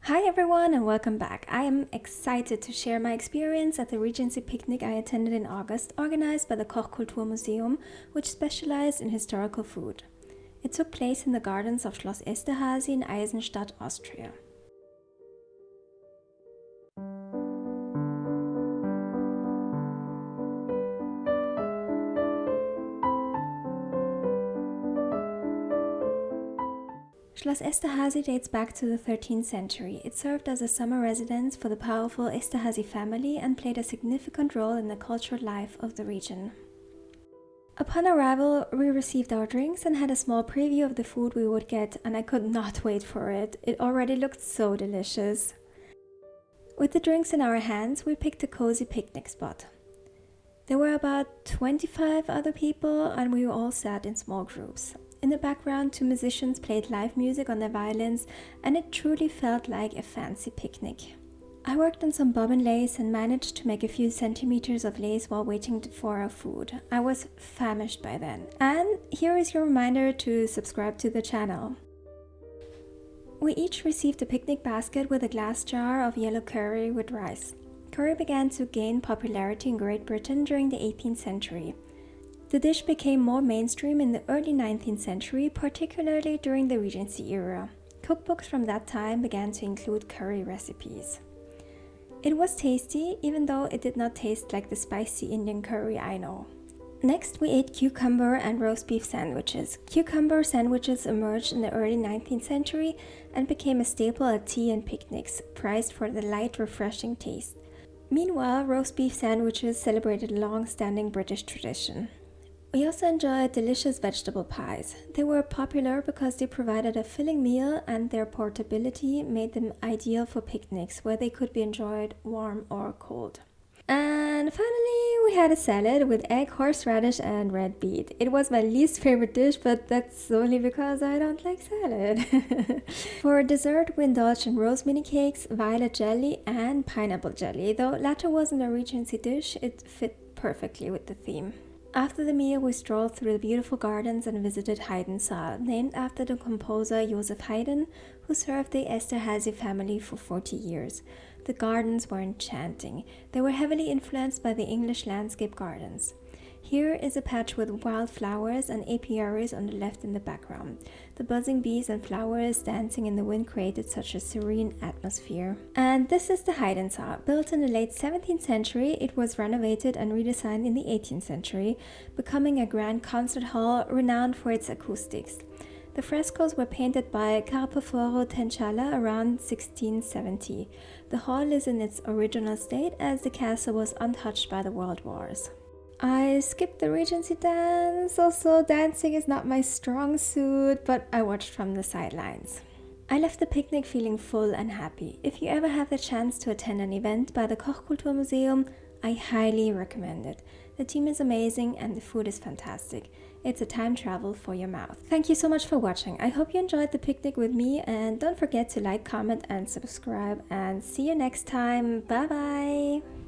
Hi everyone and welcome back. I am excited to share my experience at the Regency picnic I attended in August, organized by the Kochkulturmuseum, which specialized in historical food. It took place in the gardens of Schloss Esterhazy in Eisenstadt, Austria. Schloss Esterhazy dates back to the 13th century. It served as a summer residence for the powerful Esterhazy family and played a significant role in the cultural life of the region. Upon arrival, we received our drinks and had a small preview of the food we would get, and I could not wait for it. It already looked so delicious. With the drinks in our hands, we picked a cozy picnic spot. There were about 25 other people and we all sat in small groups. In the background, two musicians played live music on their violins, and it truly felt like a fancy picnic. I worked on some bobbin lace and managed to make a few centimeters of lace while waiting for our food. I was famished by then. And here is your reminder to subscribe to the channel. We each received a picnic basket with a glass jar of yellow curry with rice. Curry began to gain popularity in Great Britain during the 18th century. The dish became more mainstream in the early 19th century, particularly during the Regency era. Cookbooks from that time began to include curry recipes. It was tasty, even though it did not taste like the spicy Indian curry I know. Next, we ate cucumber and roast beef sandwiches. Cucumber sandwiches emerged in the early 19th century and became a staple at tea and picnics, prized for the light, refreshing taste. Meanwhile, roast beef sandwiches celebrated a long-standing British tradition. We also enjoyed delicious vegetable pies. They were popular because they provided a filling meal, and their portability made them ideal for picnics where they could be enjoyed warm or cold. And finally, we had a salad with egg, horseradish and red beet. It was my least favorite dish, but that's only because I don't like salad. For dessert, we indulged in rose mini cakes, violet jelly and pineapple jelly. Though latter wasn't a Regency dish, it fit perfectly with the theme. After the meal, we strolled through the beautiful gardens and visited Haydn's Saal, named after the composer Joseph Haydn, who served the Esterhazy family for 40 years. The gardens were enchanting. They were heavily influenced by the English landscape gardens. Here is a patch with wildflowers and apiaries on the left in the background. The buzzing bees and flowers dancing in the wind created such a serene atmosphere. And this is the Haydn Saal. Built in the late 17th century, it was renovated and redesigned in the 18th century, becoming a grand concert hall renowned for its acoustics. The frescoes were painted by Carpoforo Tenchala around 1670. The hall is in its original state as the castle was untouched by the world wars. I skipped the Regency dance. Also, dancing is not my strong suit, but I watched from the sidelines. I left the picnic feeling full and happy. If you ever have the chance to attend an event by the Kochkulturmuseum, I highly recommend it. The team is amazing and the food is fantastic. It's a time travel for your mouth. Thank you so much for watching. I hope you enjoyed the picnic with me, and don't forget to like, comment and subscribe, and see you next time. Bye bye!